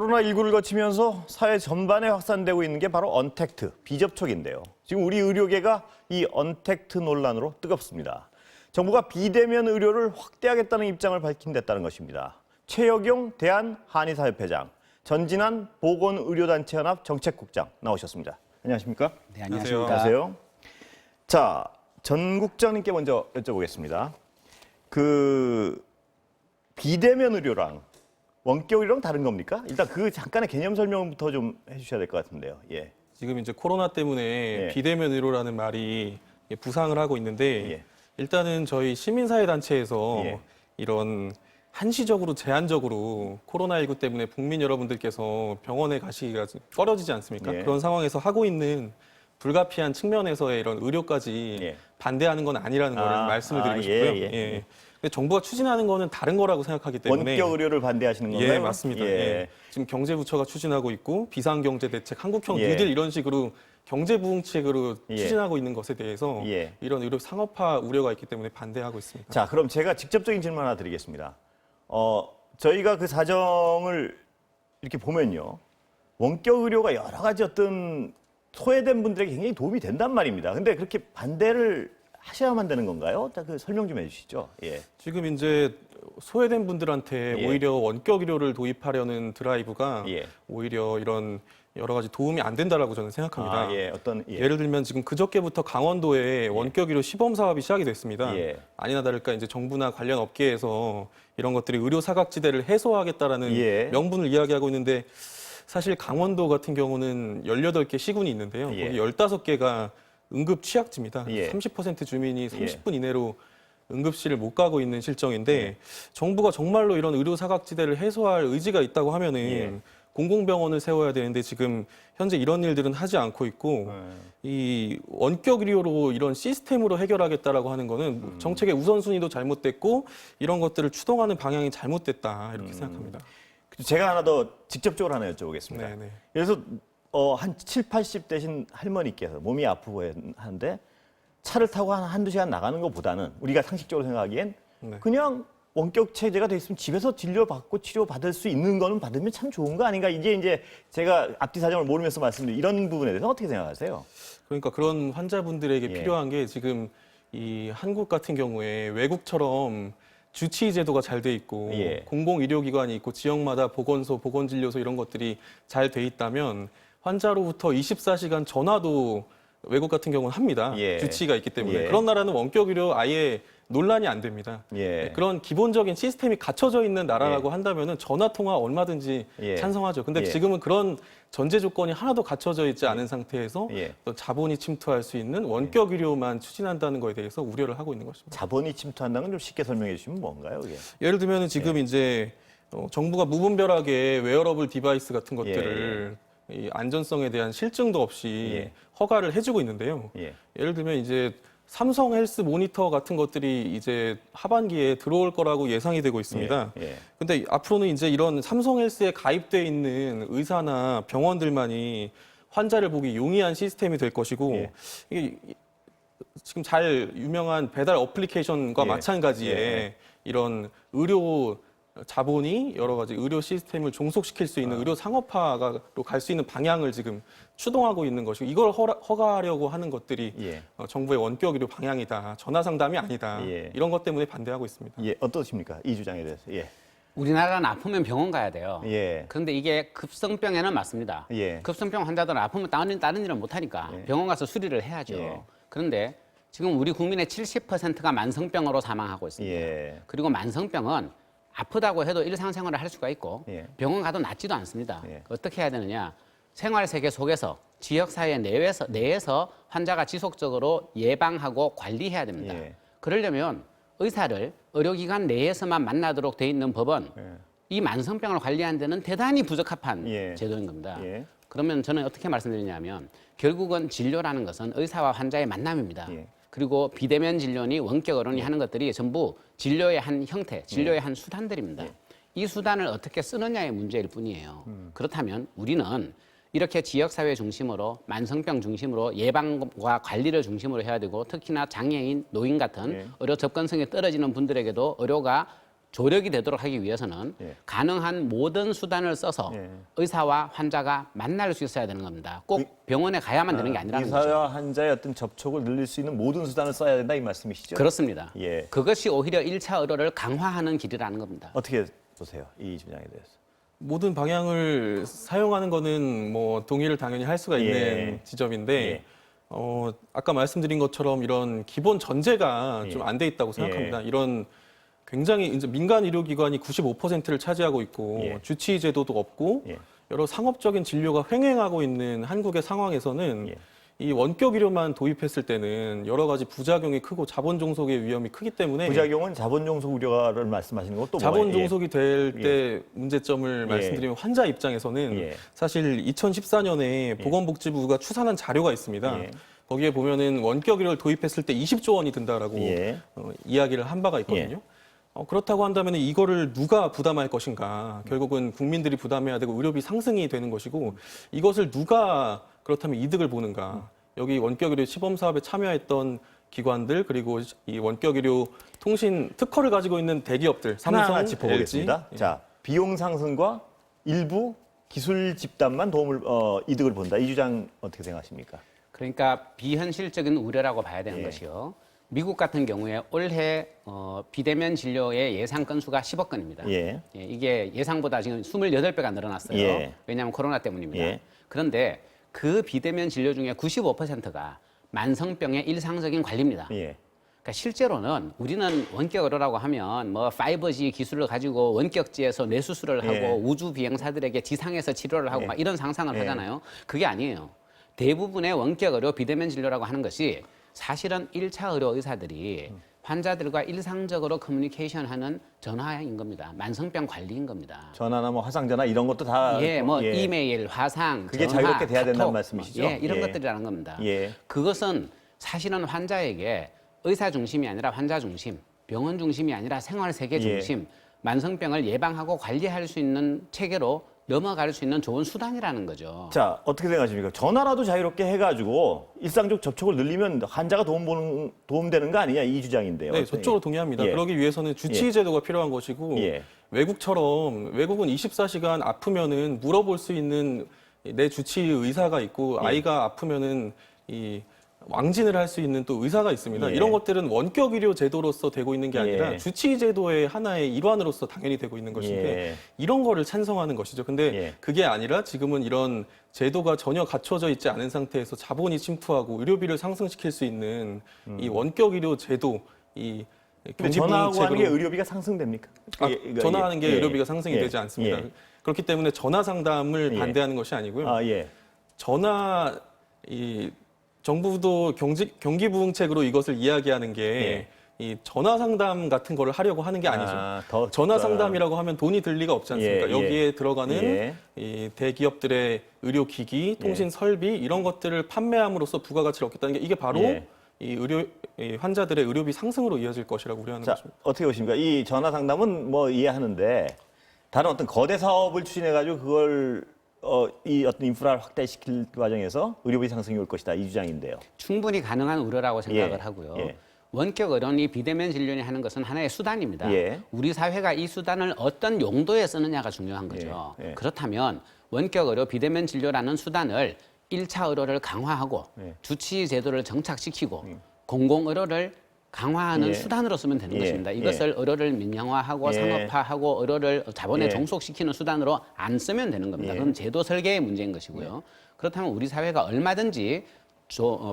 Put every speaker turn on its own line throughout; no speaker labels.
코로나19를 거치면서 사회 전반에 확산되고 있는 게 바로 언택트, 비접촉인데요. 지금 우리 의료계가 이 언택트 논란으로 뜨겁습니다. 정부가 비대면 의료를 확대하겠다는 입장을 밝힌다는 것입니다. 최혁용 대한한의사협회장, 전진한 보건의료단체연합 정책국장 나오셨습니다. 안녕하십니까?
네, 안녕하십니까?
안녕하세요. 자, 전 국장님께 먼저 여쭤보겠습니다. 비대면 의료랑 원격 의료랑 다른 겁니까? 일단 그 잠깐의 개념 설명부터 좀 해주셔야 될 것 같은데요. 예.
지금 이제 코로나 때문에
예.
비대면 의료라는 말이 부상을 하고 있는데
예.
일단은 저희 시민사회단체에서
예.
이런 한시적으로 제한적으로 코로나19 때문에 국민 여러분들께서 병원에 가시기가 꺼려지지 않습니까?
예.
그런 상황에서 하고 있는 불가피한 측면에서의 이런 의료까지
예.
반대하는 건 아니라는 걸 말씀을 드리고
예,
싶고요.
예.
예. 근데 정부가 추진하는 거는 다른 거라고 생각하기 때문에
원격 의료를 반대하시는 건가요?
예, 맞습니다.
예.
예. 지금 경제부처가 추진하고 있고 비상경제대책, 한국형
예.
뉴딜 이런 식으로 경제부흥책으로
예.
추진하고 있는 것에 대해서
예.
이런 의료 상업화 우려가 있기 때문에 반대하고 있습니다.
자, 그럼 제가 직접적인 질문 하나 드리겠습니다. 저희가 그 사정을 이렇게 보면요. 원격 의료가 여러 가지 어떤 소외된 분들에게 굉장히 도움이 된단 말입니다. 근데 그렇게 반대를 하셔야만 되는 건가요? 그 설명 좀 해주시죠. 예.
지금 이제 소외된 분들한테
예.
오히려 원격 의료를 도입하려는 드라이브가
예.
오히려 이런 여러 가지 도움이 안 된다라고 저는 생각합니다.
예.
예를 들면 지금 그저께부터 강원도에 원격 의료 시범 사업이 시작이 됐습니다.
예.
아니나 다를까 이제 정부나 관련 업계에서 이런 것들이 의료 사각지대를 해소하겠다라는
예.
명분을 이야기하고 있는데 사실 강원도 같은 경우는 18개 시군이 있는데요.
예.
거기 15개가 응급 취약지입니다.
예.
30% 주민이 30분 이내로 응급실을 못 가고 있는 실정인데 정부가 정말로 이런 의료 사각지대를 해소할 의지가 있다고 하면은
예.
공공병원을 세워야 되는데 지금 현재 이런 일들은 하지 않고 있고 이 원격 의료로 이런 시스템으로 해결하겠다라고 하는 거는 정책의 우선순위도 잘못됐고 이런 것들을 추동하는 방향이 잘못됐다 이렇게 생각합니다.
제가 하나 더 직접적으로 하나 여쭤보겠습니다.
네네.
그래서 한 70, 80 되신 할머니께서 몸이 아프고 하는데 차를 타고 한두 시간 나가는 것보다는 우리가 상식적으로 생각하기엔
네.
그냥 원격 체제가 돼 있으면 집에서 진료받고 치료받을 수 있는 거는 받으면 참 좋은 거 아닌가? 이제 제가 앞뒤 사정을 모르면서 말씀드린 이런 부분에 대해서 어떻게 생각하세요?
그러니까 그런 환자분들에게
예.
필요한 게 지금 이 한국 같은 경우에 외국처럼 주치의 제도가 잘 돼 있고
예.
공공의료기관이 있고 지역마다 보건소, 보건진료소 이런 것들이 잘 돼 있다면 환자로부터 24시간 전화도 외국 같은 경우는 합니다.
예.
주치의가 있기 때문에.
예.
그런 나라는 원격 의료 아예 논란이 안 됩니다.
예.
그런 기본적인 시스템이 갖춰져 있는 나라라고
예.
한다면 전화 통화 얼마든지
예.
찬성하죠. 근데
예.
지금은 그런 전제 조건이 하나도 갖춰져 있지 않은 상태에서
예.
또 자본이 침투할 수 있는 원격 의료만 추진한다는 것에 대해서 우려를 하고 있는 것입니다.
자본이 침투한다는 걸 좀 쉽게 설명해 주시면 뭔가요? 그게?
예를 들면 지금 이제 정부가 무분별하게 웨어러블 디바이스 같은
예.
것들을 이 안전성에 대한 실증도 없이
예.
허가를 해주고 있는데요.
예.
예를 들면 이제 삼성 헬스 모니터 같은 것들이 이제 하반기에 들어올 거라고 예상이 되고 있습니다.
예.
근데 앞으로는 이제 이런 삼성 헬스에 가입돼 있는 의사나 병원들만이 환자를 보기 용이한 시스템이 될 것이고
예.
이게 지금 잘 유명한 배달 어플리케이션과
예.
마찬가지에
예.
이런 의료 자본이 여러 가지 의료 시스템을 종속시킬 수 있는 의료 상업화로 갈 수 있는 방향을 지금 추동하고 있는 것이고 이걸 허가하려고 하는 것들이
예.
정부의 원격 의료 방향이다. 전화 상담이 아니다.
예.
이런 것 때문에 반대하고 있습니다.
예. 어떠십니까? 이 주장에 대해서. 예.
우리나라는 아프면 병원 가야 돼요.
예.
그런데 이게 급성병에는 맞습니다.
예.
급성병 환자들은 아프면 다른 일을 못 하니까
예.
병원 가서 수리를 해야죠.
예.
그런데 지금 우리 국민의 70%가 만성병으로 사망하고 있습니다.
예.
그리고 만성병은 아프다고 해도 일상생활을 할 수가 있고
예.
병원 가도 낫지도 않습니다.
예.
어떻게 해야 되느냐? 생활세계 속에서 지역사회 내에서 환자가 지속적으로 예방하고 관리해야 됩니다.
예.
그러려면 의사를 의료기관 내에서만 만나도록 돼 있는 법은
예.
이 만성병을 관리하는 데는 대단히 부적합한
예.
제도인 겁니다.
예.
그러면 저는 어떻게 말씀드리냐면 결국은 진료라는 것은 의사와 환자의 만남입니다.
예.
그리고 비대면 진료니 원격 의료니 하는 것들이 전부 진료의 한 형태, 진료의 한 수단들입니다. 이 수단을 어떻게 쓰느냐의 문제일 뿐이에요. 그렇다면 우리는 이렇게 지역사회 중심으로 만성병 중심으로 예방과 관리를 중심으로 해야 되고 특히나 장애인, 노인 같은 의료 접근성이 떨어지는 분들에게도 의료가 조력이 되도록 하기 위해서는
예.
가능한 모든 수단을 써서
예.
의사와 환자가 만날 수 있어야 되는 겁니다. 꼭 병원에 가야만 되는 게 아니라는 거죠.
의사와 환자의 어떤 접촉을 늘릴 수 있는 모든 수단을 써야 된다 이 말씀이시죠?
그렇습니다.
예.
그것이 오히려 1차 의료를 강화하는 길이라는 겁니다.
어떻게 보세요? 이 주장에 대해서.
모든 방향을 사용하는 거는 뭐 동의를 당연히 할 수가 있는
예.
지점인데
예.
아까 말씀드린 것처럼 이런 기본 전제가
예.
좀 안 돼 있다고 생각합니다. 이런 굉장히 이제 민간 의료기관이 95%를 차지하고 있고
예.
주치의 제도도 없고
예.
여러 상업적인 진료가 횡행하고 있는 한국의 상황에서는
예.
이 원격 의료만 도입했을 때는 여러 가지 부작용이 크고 자본 종속의 위험이 크기 때문에
부작용은 자본 종속 우려를 말씀하시는 것도
자본
뭐예요?
종속이 될 때 문제점을 말씀드리면 환자 입장에서는
예.
사실 2014년에 보건복지부가 추산한 자료가 있습니다.
예.
거기에 보면은 원격 의료를 도입했을 때 20조 원이 든다라고
예.
이야기를 한 바가 있거든요. 그렇다고 한다면 이거를 누가 부담할 것인가? 결국은 국민들이 부담해야 되고 의료비 상승이 되는 것이고 이것을 누가 그렇다면 이득을 보는가? 여기 원격 의료 시범 사업에 참여했던 기관들 그리고 이 원격 의료 통신 특허를 가지고 있는 대기업들
하나하나
삼성,
짚어보겠습니다.
LG.
자, 비용 상승과 일부 기술 집단만 이득을 본다. 이 주장 어떻게 생각하십니까?
그러니까 비현실적인 우려라고 봐야 되는
예.
것이요. 미국 같은 경우에 올해 비대면 진료의 예상 건수가 10억 건입니다.
예.
이게 예상보다 지금 28배가 늘어났어요.
예.
왜냐하면 코로나 때문입니다.
예.
그런데 그 비대면 진료 중에 95%가 만성병의 일상적인 관리입니다.
예.
그러니까 실제로는 우리는 원격 의료라고 하면 뭐 5G 기술을 가지고 원격지에서 뇌수술을
예.
하고 우주 비행사들에게 지상에서 치료를 하고
예.
막 이런 상상을
예.
하잖아요. 그게 아니에요. 대부분의 원격 의료 비대면 진료라고 하는 것이 사실은 1차 의료 의사들이 환자들과 일상적으로 커뮤니케이션하는 전화인 겁니다. 만성병 관리인 겁니다.
전화나 뭐 화상전화 이런 것도 다
이메일, 화상,
그게
전화,
자유롭게 돼야 된다는
카톡,
말씀이시죠?
이런
예.
것들이라는 겁니다.
예.
그것은 사실은 환자에게 의사 중심이 아니라 환자 중심, 병원 중심이 아니라 생활 세계 중심, 만성병을 예방하고 관리할 수 있는 체계로 넘어갈 수 있는 좋은 수단이라는 거죠.
자, 어떻게 생각하십니까? 전화라도 자유롭게 해가지고 일상적 접촉을 늘리면 환자가 도움되는 거 아니냐 이 주장인데요.
네, 저쪽으로 동의합니다.
예.
그러기 위해서는 주치의 제도가 필요한 것이고
예.
외국은 24시간 아프면은 물어볼 수 있는 내 주치의 의사가 있고
예.
아이가 아프면은 이 왕진을 할 수 있는 또 의사가 있습니다.
예.
이런 것들은 원격 의료 제도로서 되고 있는 게 아니라
예.
주치의 제도의 하나의 일환으로서 당연히 되고 있는 것인데
예.
이런 거를 찬성하는 것이죠. 근데
예.
그게 아니라 지금은 이런 제도가 전혀 갖춰져 있지 않은 상태에서 자본이 침투하고 의료비를 상승시킬 수 있는 이 원격 의료 제도 이
전화하고 하는 게
경기부문책으로
의료비가 상승됩니까?
전화하는 게
예.
의료비가 상승이
예.
되지 않습니다.
예.
그렇기 때문에 전화 상담을
예.
반대하는 것이 아니고요.
아, 예.
전화 정부도 경기부응책으로 이것을 이야기하는 게 이 전화 상담 같은 거를 하려고 하는 게 아니죠. 전화 상담이라고 하면 돈이 들 리가 없지 않습니까?
예, 예.
여기에 들어가는
예.
이 대기업들의 의료기기, 통신 설비 이런 것들을 판매함으로써 부가가치를 얻겠다는 게 이게 바로
예.
이 환자들의 의료비 상승으로 이어질 것이라고 우려하는
자,
것입니다.
어떻게 보십니까? 이 전화 상담은 뭐 이해하는데 다른 어떤 거대 사업을 추진해가지고 그걸 이 어떤 인프라를 확대시킬 과정에서 의료비 상승이 올 것이다 이 주장인데요.
충분히 가능한 우려라고 생각을
예.
하고요.
예.
원격 의료니 비대면 진료니 하는 것은 하나의 수단입니다.
예.
우리 사회가 이 수단을 어떤 용도에 쓰느냐가 중요한 거죠.
예. 예.
그렇다면 원격 의료 비대면 진료라는 수단을 1차 의료를 강화하고
예.
주치의 제도를 정착시키고 공공 의료를 강화하는
예.
수단으로 쓰면 되는
예.
것입니다. 이것을 의료를 민영화하고
예.
상업화하고 의료를 자본에
예.
종속시키는 수단으로 안 쓰면 되는 겁니다.
예.
그건 제도 설계의 문제인 것이고요. 그렇다면 우리 사회가 얼마든지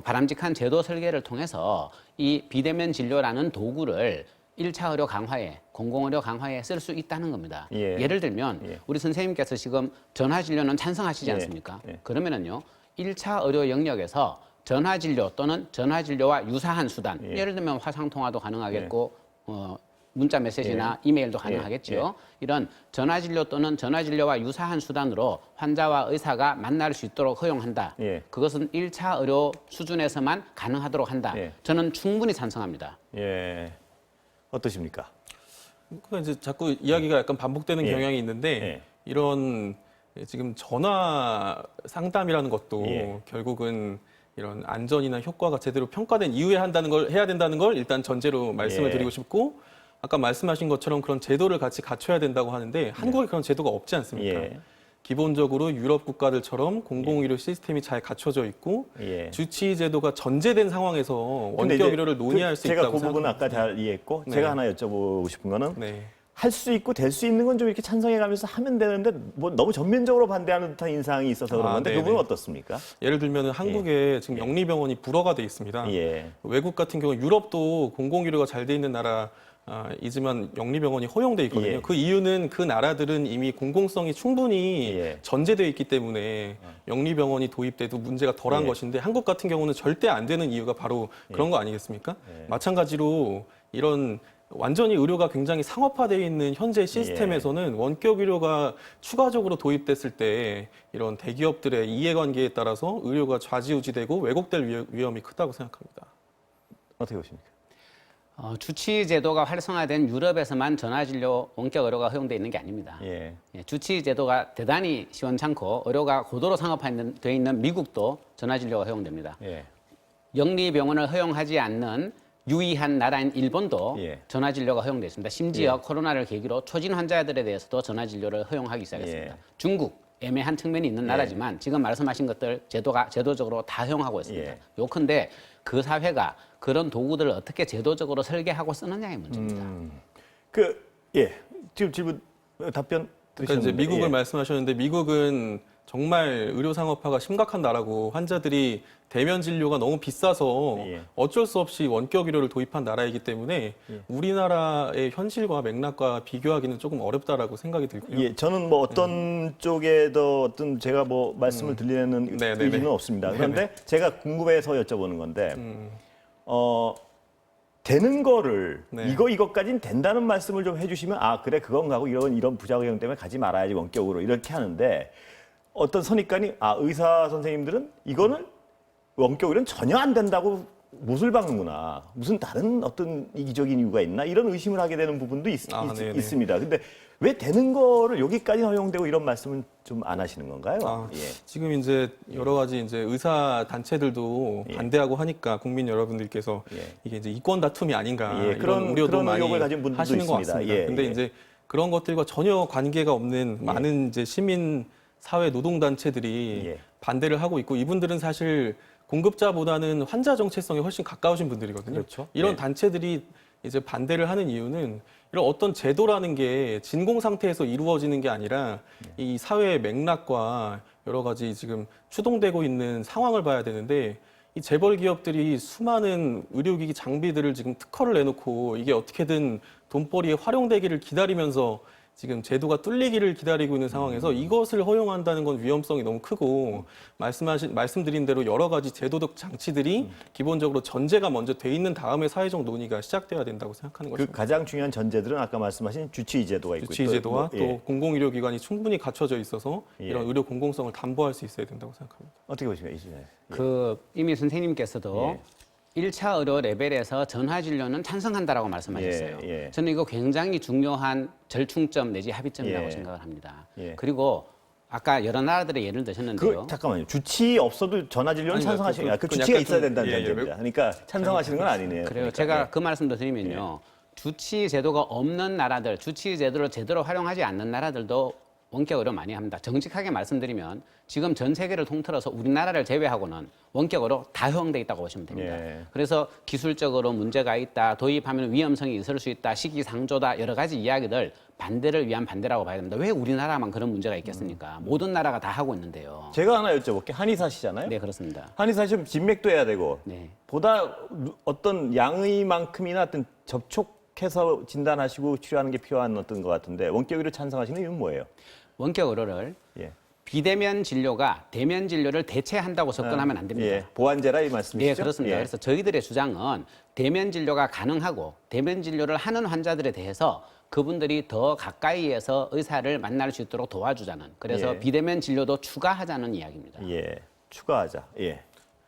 바람직한 제도 설계를 통해서 이 비대면 진료라는 도구를 1차 의료 강화에, 공공의료 강화에 쓸 수 있다는 겁니다.
예.
예를 들면
예.
우리 선생님께서 지금 전화 진료는 찬성하시지
예.
않습니까?
예.
그러면은요, 1차 의료 영역에서 전화 진료 또는 전화 진료와 유사한 수단,
예.
예를 들면 화상 통화도 가능하겠고, 문자 메시지나 이메일도 가능하겠죠. 이런 전화 진료 또는 전화 진료와 유사한 수단으로 환자와 의사가 만날 수 있도록 허용한다.
예.
그것은 1차 의료 수준에서만 가능하도록 한다.
예.
저는 충분히 찬성합니다.
예. 어떠십니까?
그러니까 이제 자꾸 이야기가 약간 반복되는
예.
경향이 있는데
예.
이런 지금 전화 상담이라는 것도
예.
결국은 이런 안전이나 효과가 제대로 평가된 이후에 해야 된다는 걸 일단 전제로 말씀을
예.
드리고 싶고 아까 말씀하신 것처럼 그런 제도를 같이 갖춰야 된다고 하는데 한국에 그런 제도가 없지 않습니까?
예.
기본적으로 유럽 국가들처럼 공공의료 시스템이 잘 갖춰져 있고
예.
주치의 제도가 전제된 상황에서
근데
원격
이제
의료를 논의할 수
제가
있다고
그 부분
생각합니다.
아까 잘 이해했고
네.
제가 하나 여쭤보고 싶은 거는
네.
할 수 있고 될 수 있는 건 좀 이렇게 찬성해가면서 하면 되는데 뭐 너무 전면적으로 반대하는 듯한 인상이 있어서 그런 건데
네네.
그분은 어떻습니까?
예를 들면 한국에 지금 영리병원이 불허가 돼 있습니다.
예.
외국 같은 경우 유럽도 공공의료가 잘 돼 있는 나라이지만 영리병원이 허용돼 있거든요.
예.
그 이유는 그 나라들은 이미 공공성이 충분히
예.
전제되어 있기 때문에 영리병원이 도입돼도 문제가 덜한
예.
것인데 한국 같은 경우는 절대 안 되는 이유가 바로 그런 거 아니겠습니까? 마찬가지로 이런 완전히 의료가 굉장히 상업화되어 있는 현재 시스템에서는 원격 의료가 추가적으로 도입됐을 때 이런 대기업들의 이해관계에 따라서 의료가 좌지우지되고 왜곡될 위험이 크다고 생각합니다.
어떻게 보십니까?
주치의 제도가 활성화된 유럽에서만 전화진료 원격 의료가 허용되어 있는 게 아닙니다.
예.
주치의 제도가 대단히 시원찮고 의료가 고도로 상업화되어 있는 미국도 전화진료가 허용됩니다.
예.
영리병원을 허용하지 않는 유의한 나라인 일본도
예.
전화진료가 허용되어 있습니다. 심지어 코로나를 계기로 초진 환자들에 대해서도 전화진료를 허용하기 시작했습니다.
예.
중국 애매한 측면이 있는 나라지만 지금 말씀하신 것들 제도적으로 다 허용하고 있습니다.
예.
요컨대 그 사회가 그런 도구들을 어떻게 제도적으로 설계하고 쓰느냐의 문제입니다.
예. 지금 질문 답변
그러니까 이제
드리셨는데
미국을
예.
말씀하셨는데 미국은 정말 의료 상업화가 심각한 나라고 환자들이 대면 진료가 너무 비싸서
예.
어쩔 수 없이 원격 의료를 도입한 나라이기 때문에 우리나라의 현실과 맥락과 비교하기는 조금 어렵다라고 생각이 들고요.
예, 저는 뭐 어떤 쪽에 더 어떤 제가 뭐 말씀을 드리는
네네네.
의지는 없습니다. 그런데 제가 궁금해서 여쭤보는 건데, 되는 거를
네.
이것까지는 된다는 말씀을 좀 해주시면 아 그래 그건 가고 이런 부작용 때문에 가지 말아야지 원격으로 이렇게 하는데 어떤 선입관이 아 의사 선생님들은 이거는 원격으로는 전혀 안 된다고 못을 박는구나. 무슨 다른 어떤 이기적인 이유가 있나? 이런 의심을 하게 되는 부분도
네네.
있습니다. 근데 왜 되는 거를 여기까지 허용되고 이런 말씀은 좀 안 하시는 건가요? 예.
지금 이제 여러 가지 이제 의사 단체들도 반대하고 하니까 국민 여러분들께서
예.
이게 이제 이권 다툼이 아닌가
예,
이런
그런
우려도 많이
의혹을 가진 분들도
하시는 것
있습니다.
같습니다.
예,
근데
예.
이제 그런 것들과 전혀 관계가 없는 많은 이제 시민 사회 노동 단체들이
예.
반대를 하고 있고 이분들은 사실 공급자보다는 환자 정체성에 훨씬 가까우신 분들이거든요.
그렇죠.
이런
예.
단체들이 이제 반대를 하는 이유는 이런 어떤 제도라는 게 진공 상태에서 이루어지는 게 아니라 이 사회의 맥락과 여러 가지 지금 추동되고 있는 상황을 봐야 되는데 이 재벌 기업들이 수많은 의료기기 장비들을 지금 특허를 내놓고 이게 어떻게든 돈벌이에 활용되기를 기다리면서 지금 제도가 뚫리기를 기다리고 있는 상황에서 이것을 허용한다는 건 위험성이 너무 크고 말씀드린 대로 여러 가지 제도적 장치들이 기본적으로 전제가 먼저 돼 있는 다음에 사회적 논의가 시작돼야 된다고 생각하는
그
것입니다.
가장 중요한 전제들은 아까 말씀하신 주치의 제도가 있고
주치의 제도와
또, 예.
또 공공의료기관이 충분히 갖춰져 있어서
예.
이런 의료 공공성을 담보할 수 있어야 된다고 생각합니다.
어떻게 보십니까? 이진혜?
이미 선생님께서도
예.
1차 의료 레벨에서 전화 진료는 찬성한다라고 말씀하셨어요.
예, 예.
저는 이거 굉장히 중요한 절충점 내지 합의점이라고
예.
생각을 합니다.
예.
그리고 아까 여러 나라들의 예를 드셨는데요.
잠깐만요. 주치 없어도 전화진료는
아니,
찬성하시는 그
그건
주치가
약간
있어야
좀,
된다는
예, 예.
전제입니다. 그러니까 찬성하시는 건 아니네요.
그래요.
그러니까.
제가
예.
그 말씀도 드리면요. 주치 제도가 없는 나라들, 주치 제도를 제대로 활용하지 않는 나라들도 원격 의료 많이 합니다. 정직하게 말씀드리면 지금 전 세계를 통틀어서 우리나라를 제외하고는 원격으로 다 허용돼 있다고 보시면 됩니다.
예.
그래서 기술적으로 문제가 있다, 도입하면 위험성이 있을 수 있다, 시기상조다 여러 가지 이야기들 반대를 위한 반대라고 봐야 됩니다. 왜 우리나라만 그런 문제가 있겠습니까? 모든 나라가 다 하고 있는데요.
제가 하나 여쭤볼게요. 한의사시잖아요.
네, 그렇습니다.
한의사시면 진맥도 해야 되고
네.
보다 어떤 양의만큼이나 어떤 접촉해서 진단하시고 치료하는 게 필요한 어떤 것 같은데 원격 의료 찬성하시는 이유는 뭐예요?
원격 의료를
예.
비대면 진료가 대면 진료를 대체한다고 접근하면 안 됩니다.
예. 보완제라 이 말씀이시죠?
네, 그렇습니다.
예.
그래서 저희들의 주장은 대면 진료가 가능하고 대면 진료를 하는 환자들에 대해서 그분들이 더 가까이에서 의사를 만날 수 있도록 도와주자는 그래서
예.
비대면 진료도 추가하자는 이야기입니다.
예. 추가하자. 예.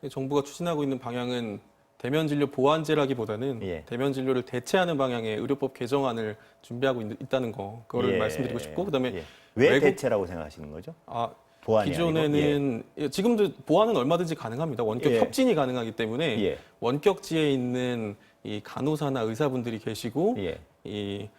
정부가 추진하고 있는 방향은 대면 진료 보완제라기보다는
예.
대면 진료를 대체하는 방향의 의료법 개정안을 준비하고 있다는 거 그거를
예.
말씀드리고 싶고 그다음에
예. 왜
외국-
대체라고 생각하시는 거죠?
아,
보완이
기존에는 지금도 보완은 얼마든지 가능합니다. 원격
예.
협진이 가능하기 때문에
예.
원격지에 있는 이 간호사나 의사분들이 계시고
예.
이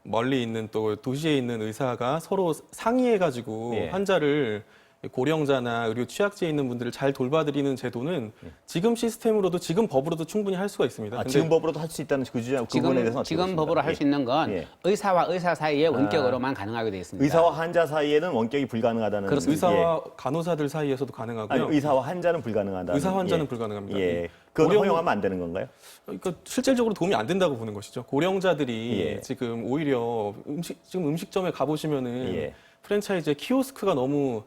멀리 있는 또 도시에 있는 의사가 서로 상의해가지고
예.
환자를 고령자나 의료 취약지에 있는 분들을 잘 돌봐드리는 제도는 지금 시스템으로도 지금 법으로도 충분히 할 수가 있습니다.
아,
근데
지금 법으로도 할 수 있다는 그 부분에 대해서는 어떻게
지금
보십니까?
법으로 할 수
예.
있는 건
예.
의사와 의사 사이에 원격으로만 가능하게 되어 있습니다.
의사와 환자 사이에는 원격이 불가능하다는
그렇습니다.
의사와 간호사들 사이에서도
예.
가능하고요.
아니, 의사와 환자는 불가능하다는
의사 환자는
예.
불가능합니다.
예. 그건
고령-
허용하면 안 되는 건가요?
그러니까 실질적으로 도움이 안 된다고 보는 것이죠. 고령자들이
예.
지금 오히려 지금 음식점에 가보시면은
예.
프랜차이즈의 키오스크가 너무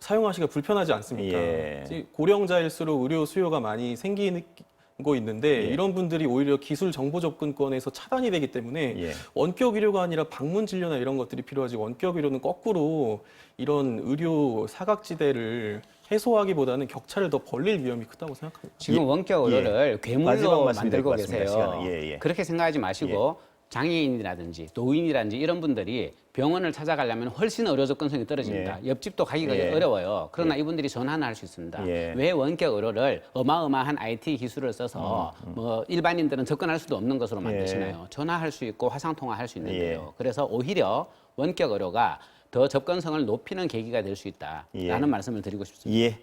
사용하시기가 불편하지 않습니까?
예.
고령자일수록 의료 수요가 많이 생기고 있는데
예.
이런 분들이 오히려 기술 정보 접근권에서 차단이 되기 때문에
예.
원격 의료가 아니라 방문 진료나 이런 것들이 필요하지 원격 의료는 거꾸로 이런 의료 사각지대를 해소하기보다는 격차를 더 벌릴 위험이 크다고 생각합니다.
지금 원격 의료를
마지막
괴물로
말씀이 될것
만들고
같습니다.
계세요.
시간은. 예, 예.
그렇게 생각하지 마시고 장애인이라든지 노인이라든지 이런 분들이 병원을 찾아가려면 훨씬 의료 접근성이 떨어집니다. 옆집도 가기가
예.
어려워요. 그러나 이분들이 전화는 할 수 있습니다.
예.
왜 원격 의료를 어마어마한 IT 기술을 써서 뭐 일반인들은 접근할 수도 없는 것으로 만드시나요? 전화할 수 있고 화상 통화할 수 있는데요.
예.
그래서 오히려 원격 의료가 더 접근성을 높이는 계기가 될 수 있다라는
예.
말씀을 드리고 싶습니다.
예.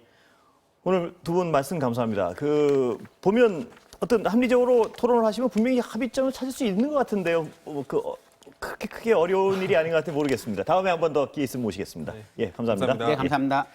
오늘 두 분 말씀 감사합니다. 보면 어떤 합리적으로 토론을 하시면 분명히 합의점을 찾을 수 있는 것 같은데요. 그렇게 크게 어려운 일이 아닌 것 같아 모르겠습니다. 다음에 한 번 더 기회 있으면 모시겠습니다. 예, 감사합니다.
감사합니다.
네, 감사합니다.